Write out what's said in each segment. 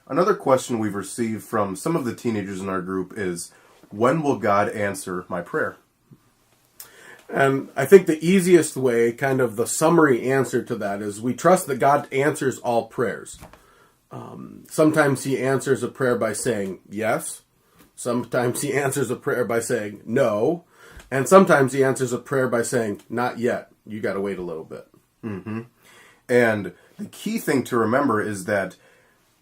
Another question we've received from some of the teenagers in our group is, when will God answer my prayer? And I think the easiest way, kind of the summary answer to that, is we trust that God answers all prayers. Sometimes he answers a prayer by saying yes. Sometimes he answers a prayer by saying no. And sometimes he answers a prayer by saying, not yet. You got to wait a little bit. Mm-hmm. And the key thing to remember is that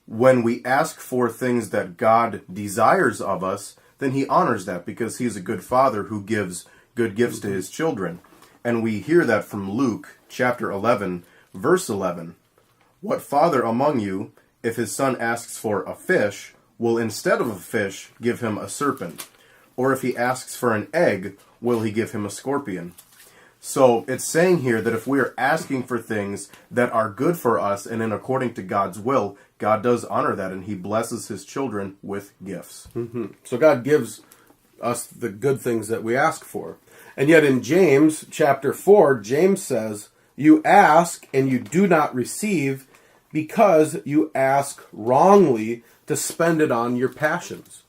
when we ask for things that God desires of us, then he honors that because he's a good father who gives good gifts to his children. And we hear that from Luke chapter 11, verse 11. What father among you, if his son asks for a fish, will instead of a fish give him a serpent? Or if he asks for an egg, will he give him a scorpion? So it's saying here that if we are asking for things that are good for us and in according to God's will, God does honor that and he blesses his children with gifts. Mm-hmm. So God gives us the good things that we ask for. And yet in James chapter 4, James says, you ask and you do not receive because you ask wrongly to spend it on your passions.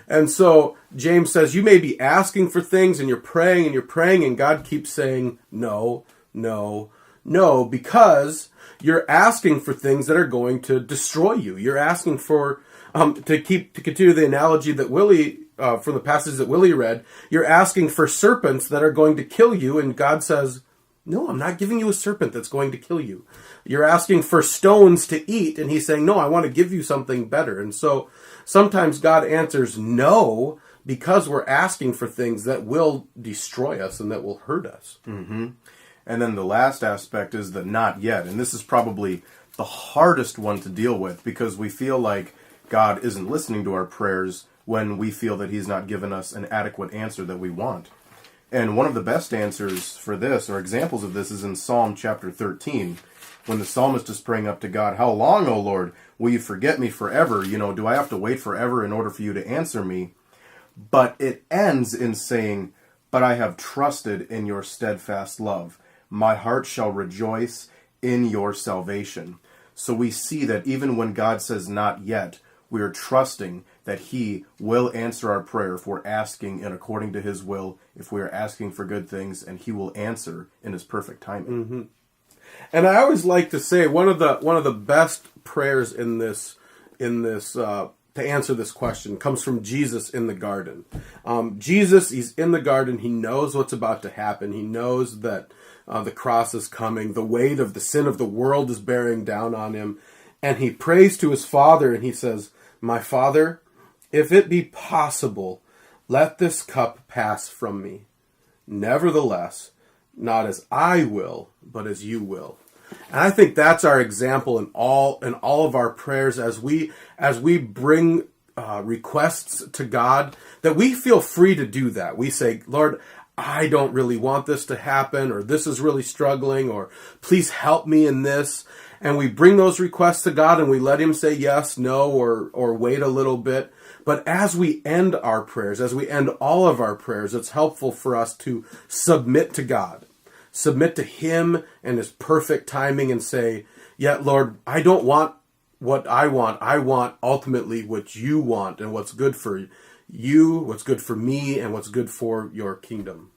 And so James says you may be asking for things and you're praying and God keeps saying no, no, no, because you're asking for things that are going to destroy you. You're asking for, to continue the analogy that Willie, from the passage that Willie read, you're asking for serpents that are going to kill you, and God says, no, I'm not giving you a serpent that's going to kill you. You're asking for stones to eat, and he's saying, no, I want to give you something better. And so sometimes God answers no because we're asking for things that will destroy us and that will hurt us. Mm-hmm. And then the last aspect is the not yet. And this is probably the hardest one to deal with because we feel like God isn't listening to our prayers when we feel that he's not given us an adequate answer that we want. And one of the best answers for this, or examples of this, is in Psalm chapter 13, when the psalmist is praying up to God, how long, O Lord, will you forget me forever? Do I have to wait forever in order for you to answer me? But it ends in saying, but I have trusted in your steadfast love. My heart shall rejoice in your salvation. So we see that even when God says not yet, we are trusting that he will answer our prayer if we're asking in according to his will, if we are asking for good things, and he will answer in his perfect timing. Mm-hmm. And I always like to say one of the best prayers in this to answer this question comes from Jesus in the garden. Jesus, he's in the garden. He knows what's about to happen. He knows that the cross is coming. The weight of the sin of the world is bearing down on him. And he prays to his Father and he says, my Father, if it be possible, let this cup pass from me. Nevertheless, not as I will, but as you will. And I think that's our example in all of our prayers as we bring requests to God, that we feel free to do that. We say, Lord, I don't really want this to happen, or this is really struggling, or please help me in this. And we bring those requests to God and we let him say yes, no, or wait a little bit. But as we end our prayers, as we end all of our prayers, it's helpful for us to submit to God. Submit to him and his perfect timing and say, yeah, Lord, I don't want what I want. I want ultimately what you want and what's good for you, what's good for me, and what's good for your kingdom.